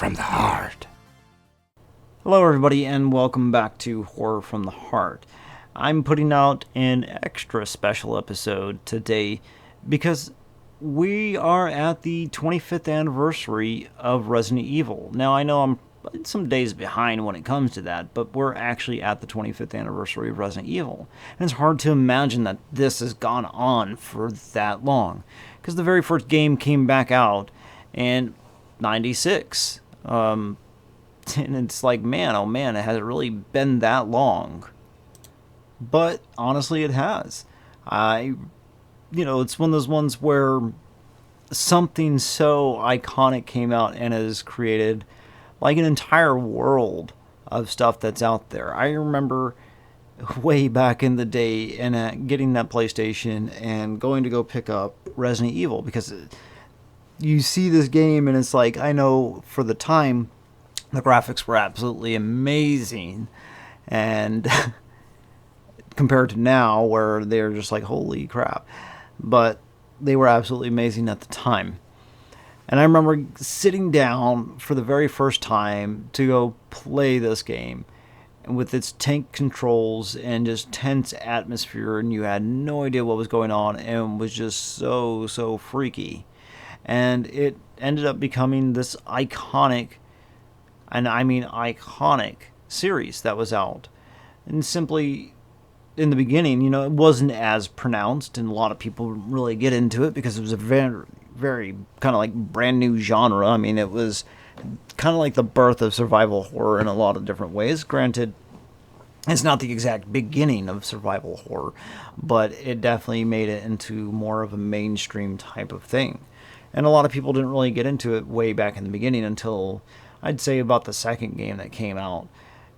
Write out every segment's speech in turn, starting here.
from the Heart. Hello everybody and welcome back to Horror from the Heart. I'm putting out an extra special episode today because we are at the 25th anniversary of Resident Evil. Now I know I'm some days behind when it comes to that, but we're actually at the 25th anniversary of Resident Evil. And it's hard to imagine that this has gone on for that long. Because the very first game came back out in 96. And it's like, man, oh man, it hasn't really been that long. But honestly, it has. It's one of those ones where something so iconic came out and has created like an entire world of stuff that's out there. I remember way back in the day and getting that PlayStation and going to go pick up Resident Evil because you see this game and it's like, I know for the time the graphics were absolutely amazing, and compared to now where they're just like holy crap, but they were absolutely amazing at the time. And I remember sitting down for the very first time to go play this game with its tank controls and just tense atmosphere, and you had no idea what was going on, and was just so freaky. And it ended up becoming this iconic, and I mean iconic, series that was out. And simply, in the beginning, it wasn't as pronounced, and a lot of people really get into it because it was a very kind of like brand new genre. I mean, it was kind of like the birth of survival horror in a lot of different ways. Granted, it's not the exact beginning of survival horror, but it definitely made it into more of a mainstream type of thing. And a lot of people didn't really get into it way back in the beginning until I'd say about the second game that came out.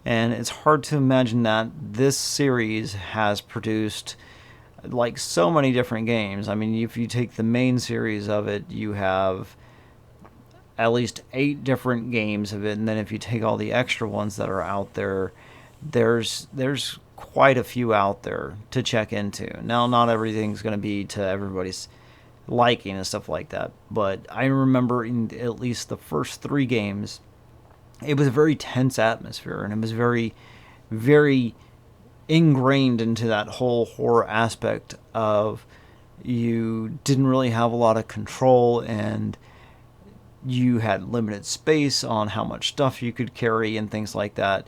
And it's hard to imagine that this series has produced like so many different games. I mean, if you take the main series of it, you have at least 8 different games of it, and then if you take all the extra ones that are out there, there's quite a few out there to check into. Now, not everything's going to be to everybody's liking and stuff like that, but I remember in at least the first 3 games, it was a very tense atmosphere, and it was very ingrained into that whole horror aspect of you didn't really have a lot of control, and you had limited space on how much stuff you could carry and things like that.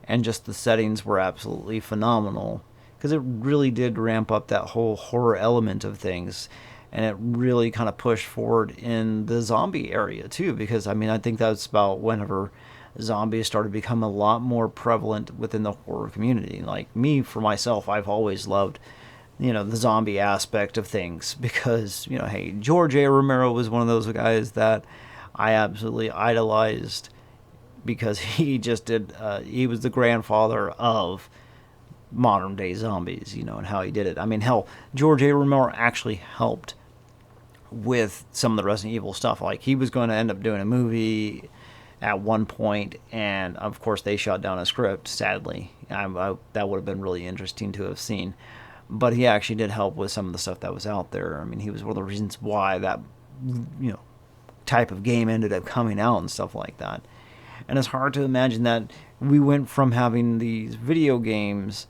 And just the settings were absolutely phenomenal because it really did ramp up that whole horror element of things. And it really kind of pushed forward in the zombie area too, because I mean, I think that's about whenever zombies started to become a lot more prevalent within the horror community. Like me, for myself, I've always loved, the zombie aspect of things because, hey, George A. Romero was one of those guys that I absolutely idolized because he just did, he was the grandfather of modern day zombies, and how he did it. I mean, hell, George A. Romero actually helped with some of the Resident Evil stuff. Like, he was going to end up doing a movie at one point, and of course they shot down a script, sadly. That would have been really interesting to have seen. But he actually did help with some of the stuff that was out there. I mean, he was one of the reasons why that, type of game ended up coming out and stuff like that. And it's hard to imagine that we went from having these video games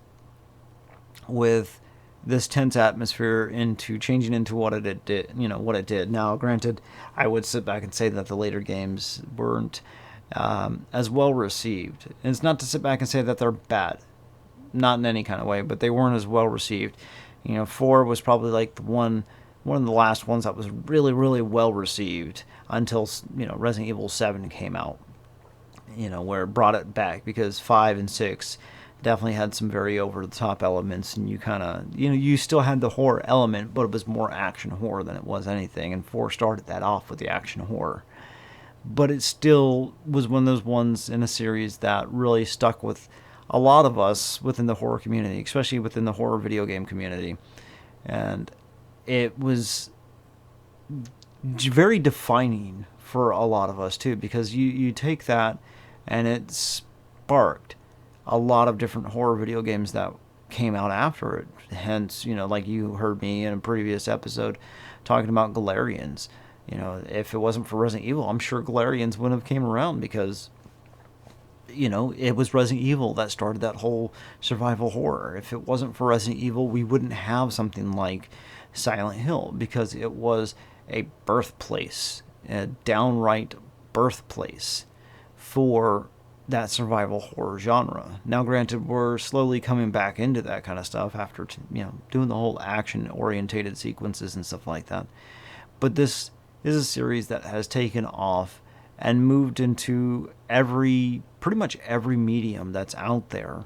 with this tense atmosphere into changing into what it did. Now, granted, I would sit back and say that the later games weren't as well received. And it's not to sit back and say that they're bad, not in any kind of way, but they weren't as well received. 4 was probably like one of the last ones that was really, really well received until Resident Evil 7 came out. Where it brought it back, because 5 and 6 definitely had some very over-the-top elements, and you kind of, you still had the horror element, but it was more action horror than it was anything, and 4 started that off with the action horror. But it still was one of those ones in a series that really stuck with a lot of us within the horror community, especially within the horror video game community. And it was very defining for a lot of us, too, because you take that, and it sparked a lot of different horror video games that came out after it. Hence, like you heard me in a previous episode talking about Galarians. If it wasn't for Resident Evil, I'm sure Galarians wouldn't have came around, because it was Resident Evil that started that whole survival horror. If it wasn't for Resident Evil, we wouldn't have something like Silent Hill, because it was a birthplace, a downright birthplace for that survival horror genre. Now, granted, we're slowly coming back into that kind of stuff after doing the whole action orientated sequences and stuff like that. But this is a series that has taken off and moved into pretty much every medium that's out there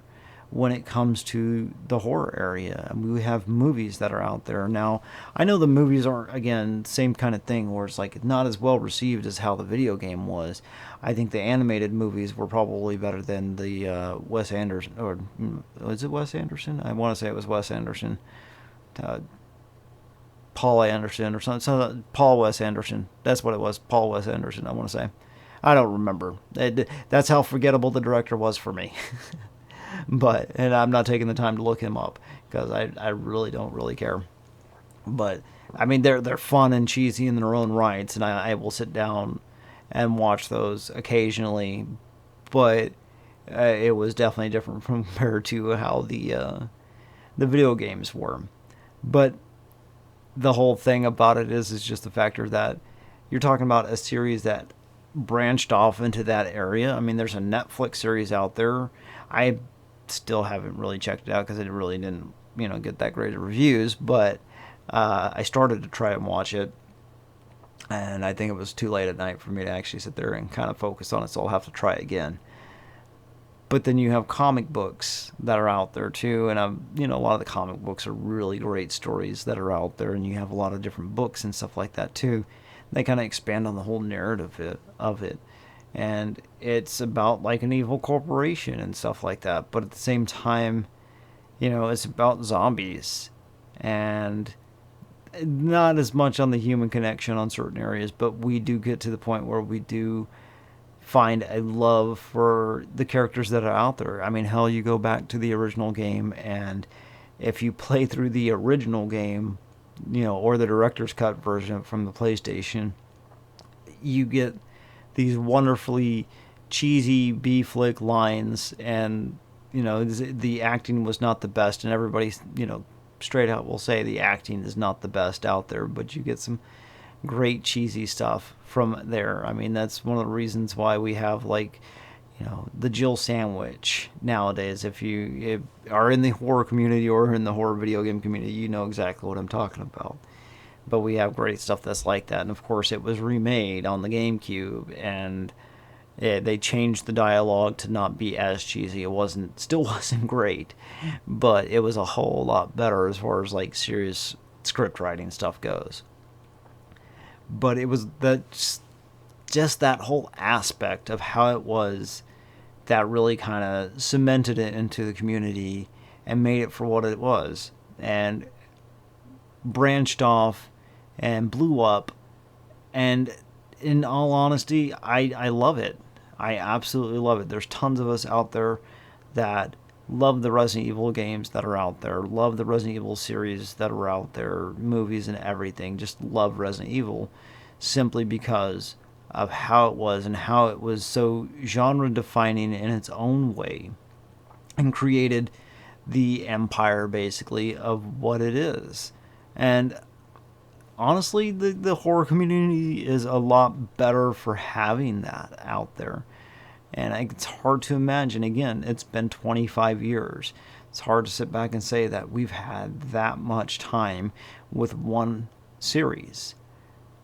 when it comes to the horror area. We have movies that are out there now. I know the movies aren't, again, same kind of thing, where it's like not as well received as how the video game was. I think the animated movies were probably better than the Wes Anderson, or was it Wes Anderson? I want to say it was Wes Anderson. Paul Anderson or something. Paul Wes Anderson. That's what it was. Paul Wes Anderson, I want to say. I don't remember. That's how forgettable the director was for me. And I'm not taking the time to look him up, because I really don't really care. But I mean, they're fun and cheesy in their own rights, and I will sit down and watch those occasionally. But it was definitely different compared to how the video games were. But the whole thing about it is just the factor that you're talking about a series that branched off into that area. I mean, there's a Netflix series out there. I still haven't really checked it out, because it really didn't, get that great of reviews. But I started to try and watch it, and I think it was too late at night for me to actually sit there and kind of focus on it, so I'll have to try it again. But then you have comic books that are out there too, and a lot of the comic books are really great stories that are out there, and you have a lot of different books and stuff like that too. They kind of expand on the whole narrative of it, and it's about like an evil corporation and stuff like that. But at the same time, it's about zombies, and not as much on the human connection on certain areas, but we do get to the point where we do find a love for the characters that are out there. I mean, hell, you go back to the original game, and if you play through the original game, or the director's cut version from the PlayStation, you get these wonderfully cheesy B-flick lines, and the acting was not the best, and everybody straight out will say the acting is not the best out there, but you get some great cheesy stuff from there. I mean, that's one of the reasons why we have the Jill sandwich nowadays. If you are in the horror community or in the horror video game community, you know exactly what I'm talking about. But we have great stuff that's like that, and of course it was remade on the GameCube, and they changed the dialogue to not be as cheesy. It still wasn't great, but it was a whole lot better as far as serious script writing stuff goes. But it was just that whole aspect of how it was that really kind of cemented it into the community and made it for what it was, and branched off and blew up. And in all honesty, I love it. I absolutely love it. There's tons of us out there that love the Resident Evil games that are out there, love the Resident Evil series that are out there, movies and everything. Just love Resident Evil simply because of how it was and how it was so genre defining in its own way, and created the empire basically of what it is. And honestly, the horror community is a lot better for having that out there. And it's hard to imagine. Again, it's been 25 years. It's hard to sit back and say that we've had that much time with one series.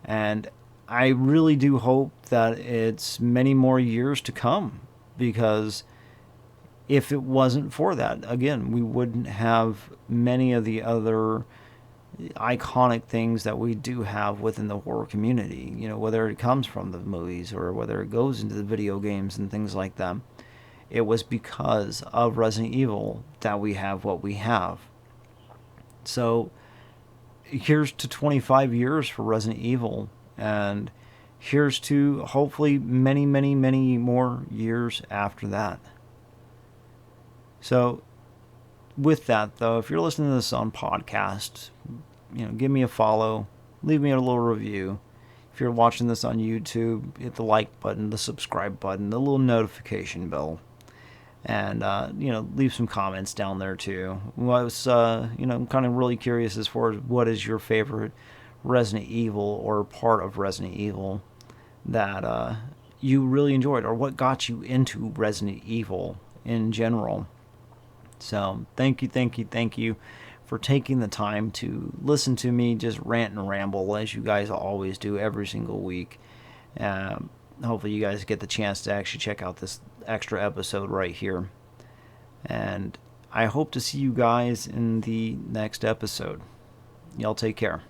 And I really do hope that it's many more years to come, because if it wasn't for that, again, we wouldn't have many of the other iconic things that we do have within the horror community, whether it comes from the movies or whether it goes into the video games and things like that. It was because of Resident Evil that we have what we have. So here's to 25 years for Resident Evil, and here's to hopefully many, many, many more years after that. So with that, though, if you're listening to this on podcast, give me a follow, leave me a little review, If you're watching this on YouTube, hit the like button, the subscribe button, the little notification bell, and leave some comments down there too. I was I'm kind of really curious as far as what is your favorite Resident Evil or part of Resident Evil that you really enjoyed, or what got you into Resident Evil in general. So thank you for taking the time to listen to me just rant and ramble as you guys always do every single week. Hopefully you guys get the chance to actually check out this extra episode right here. And I hope to see you guys in the next episode. Y'all take care.